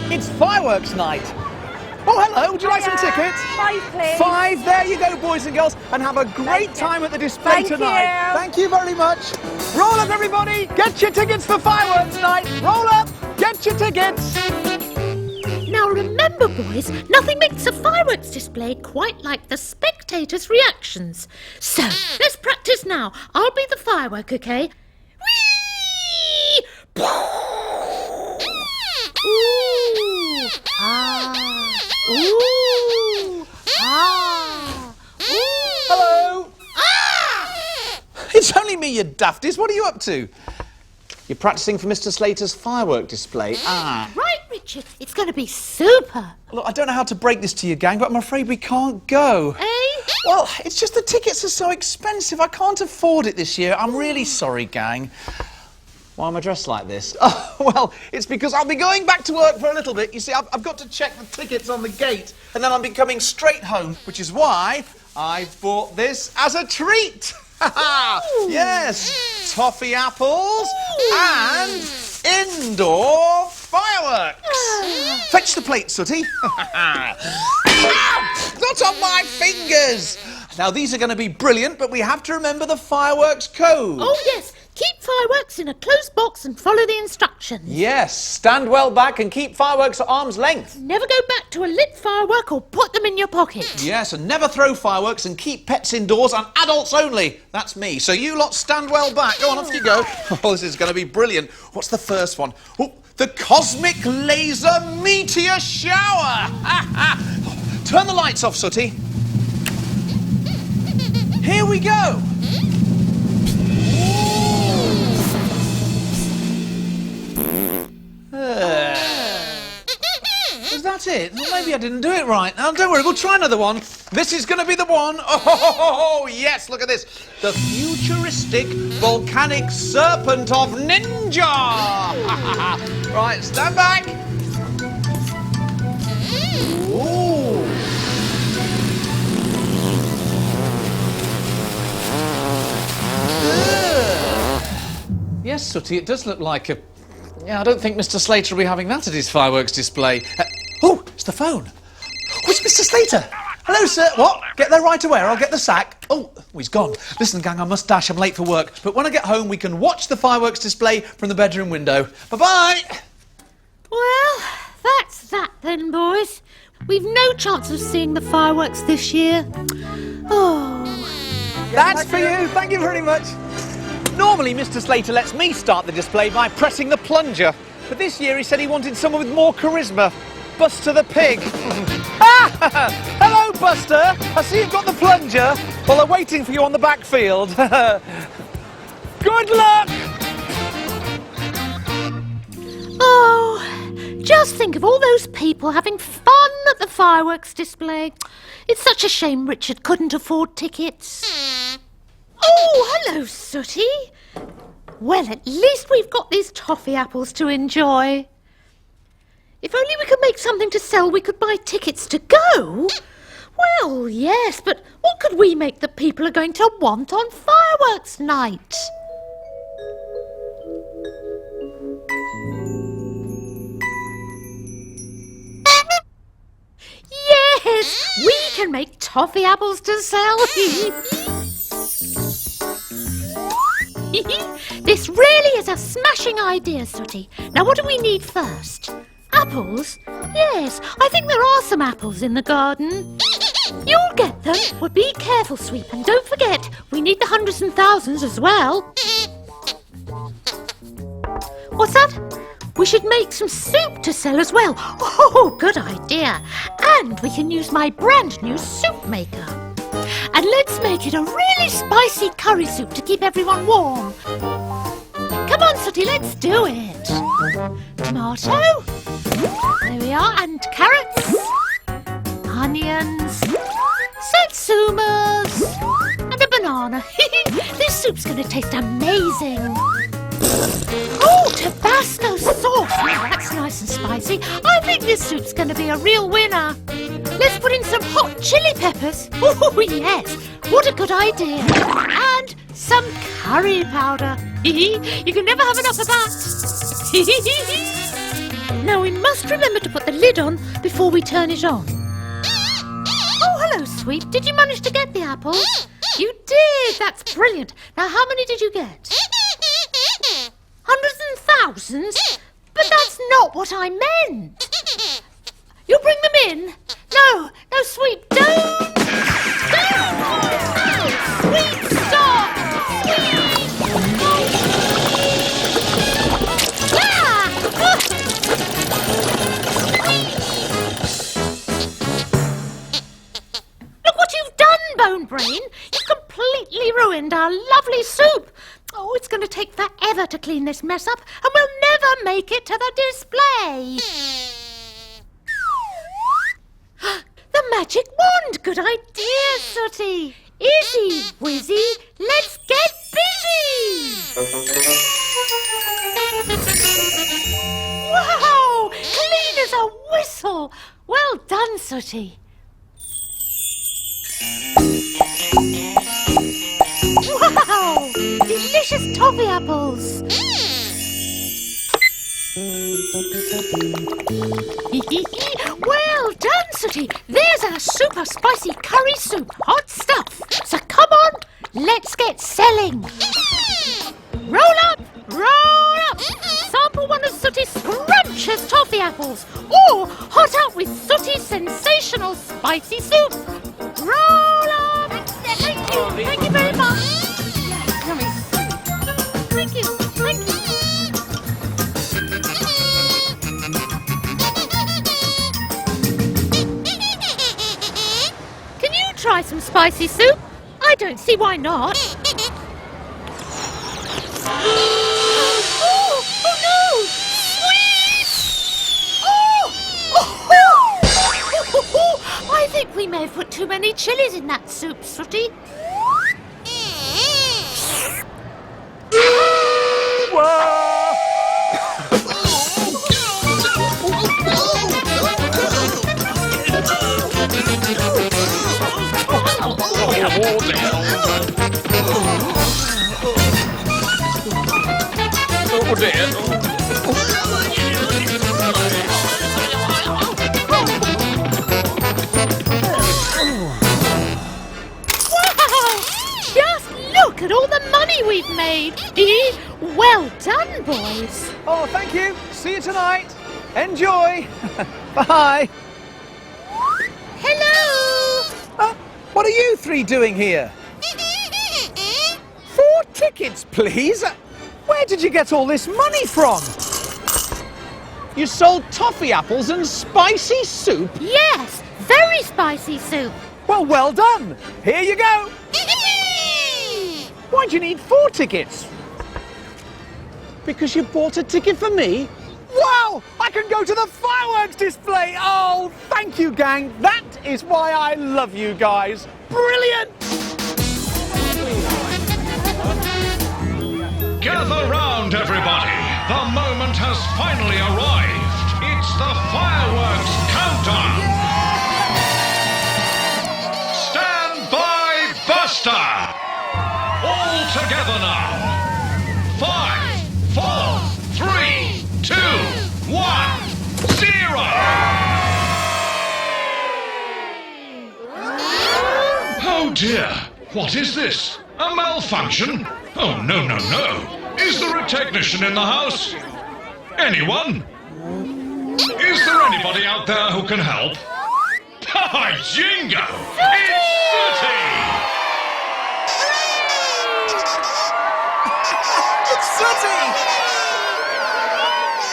It's fireworks night. Oh, hello, would you like some tickets? 5, please. 5, there you go, boys and girls, and have a great time at the display tonight. Thank you very much. Roll up, everybody, get your tickets for fireworks night. Roll up, get your tickets. Now remember, boys, nothing makes a fireworks display quite like the spectators' reactions. So, let's practice now. I'll be the firework, OK? Whee! Ooh! Ah! Ooh! Ah! Ooh! Hello. Ah! It's only me, you dafties. What are you up to? You're practicing for Mr. Slater's firework display. Ah. Right, Richard. It's going to be super. Look, I don't know how to break this to you, gang, but I'm afraid we can't go. Eh? Well, it's just the tickets are so expensive. I can't afford it this year. I'm really sorry, gang. Why am I dressed like this? Oh, well, it's because I'll be going back to work for a little bit. You see, I've got to check the tickets on the gate, and then I'll be coming straight home, which is why I've bought this as a treat. Yes, toffee apples and indoor fireworks. Fetch the plate, Sooty. Ow! Not on my fingers. Now, these are going to be brilliant, but we have to remember the fireworks code. Oh, yes. Keep fireworks in a closed box and follow the instructions. Yes, stand well back and keep fireworks at arm's length. Never go back to a lit firework or put them in your pocket. Yes, and never throw fireworks and keep pets indoors and adults only. That's me. So you lot stand well back. Go on, off you go. Oh, this is going to be brilliant. What's the first one? Oh, the Cosmic Laser Meteor Shower. Turn the lights off, Sooty. Here we go. Is that it? Well, maybe I didn't do it right. Now, don't worry, we'll try another one. This is going to be the one. Oh, yes, look at this. The futuristic volcanic serpent of ninja. Right, stand back. Ooh. Yes, Sooty, it does look like a... Yeah, I don't think Mr. Slater will be having that at his fireworks display. Oh, it's the phone. Oh, it's Mr. Slater. Hello, sir. What? Get there right away or I'll get the sack. Oh, he's gone. Listen, gang, I must dash. I'm late for work. But when I get home, we can watch the fireworks display from the bedroom window. Bye-bye. Well, that's that then, boys. We've no chance of seeing the fireworks this year. Oh. That's for you. Thank you very much. Normally, Mr. Slater lets me start the display by pressing the plunger. But this year he said he wanted someone with more charisma. Buster the pig. Ah! Hello, Buster. I see you've got the plunger. Well, they're waiting for you on the backfield. Good luck! Oh, just think of all those people having fun at the fireworks display. It's such a shame Richard couldn't afford tickets. Oh, hello, Sooty. Well, at least we've got these toffee apples to enjoy. If only we could make something to sell, we could buy tickets to go. Well, yes, but what could we make that people are going to want on fireworks night? Yes, we can make toffee apples to sell. This really is a smashing idea, Sooty. Now, what do we need first? Apples? Yes, I think there are some apples in the garden. You'll get them. Well, be careful, Sweep, and don't forget, we need the hundreds and thousands as well. What's that? We should make some soup to sell as well. Oh, good idea. And we can use my brand new soup maker. And let's make it a really spicy curry soup to keep everyone warm. Come on, Sooty, let's do it. Tomato. There we are. And carrots. Onions. Satsumas. And a banana. This soup's going to taste amazing. Oh, Tabasco sauce. Now that's nice and spicy. I think this soup's going to be a real winner. Let's put in some hot chili peppers. Oh, yes. What a good idea. And some curry powder. You can never have enough of that. Now we must remember to put the lid on before we turn it on. Oh, hello, Sweet. Did you manage to get the apples? You did! That's brilliant. Now, how many did you get? Hundreds and thousands? But that's not what I meant. You'll bring them in? No, Sweet, don't! Don't! No! Sweet, stop! Sweet! Ah! Look what you've done, Bone Brain. You've completely ruined our lovely soup. Oh, it's going to take forever to clean this mess up, and we'll never make it to the display. The magic wand! Good idea, Sooty. Izzy, Wizzy, let's get busy! Wow! Clean as a whistle! Well done, Sooty. Wow! Delicious toffee apples! Well done, Sooty. There's our super spicy curry soup. Hot stuff. So come on, let's get selling. Roll up, roll up. Sample one of Sooty's scrumptious toffee apples. Or hot out with Sooty's sensational spicy soup. Roll up. Thank you. Thank you very much. Thank you. Thank you. Try some spicy soup? I don't see why not. Oh no! Sweet! Oh! I think we may have put too many chilies in that soup, Sooty. Oh dear. Wow! Just look at all the money we've made. Well done, boys. Oh, thank you. See you tonight. Enjoy. Bye. Hello. What are you three doing here? 4 tickets, please. Where did you get all this money from? You sold toffee apples and spicy soup? Yes, very spicy soup. Well done. Here you go. Why'd you need 4 tickets? Because you bought a ticket for me? Wow! I can go to the fireworks display! Oh, thank you, gang. That is why I love you guys. Brilliant! Gather round, everybody. The moment has finally arrived. It's the fireworks countdown. Stand by, Buster! All together now. 5, 4, 3, 2, 1, 0! Oh dear, what is this? A malfunction? Oh, no. Is there a technician in the house? Anyone? Is there anybody out there who can help? By Jingo! It's Sooty! It's Sooty!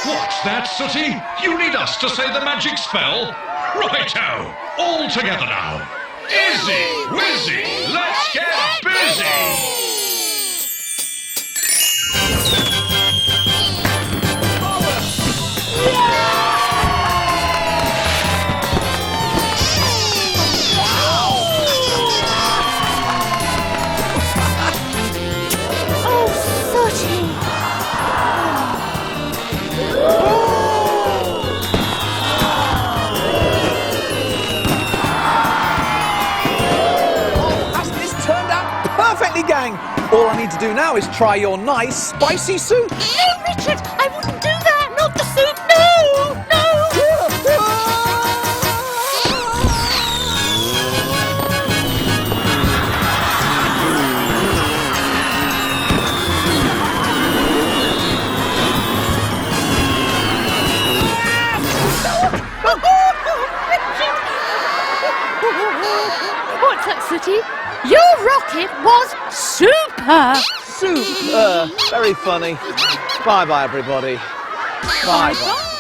What's that, Sooty? You need us to say the magic spell? Righto! All together now. Izzy, Wizzy, let's get busy! Gang. All I need to do now is try your nice spicy soup. No, Richard, I wouldn't do that. Not the soup. No. Super. Very funny. Bye-bye, everybody. Bye-bye.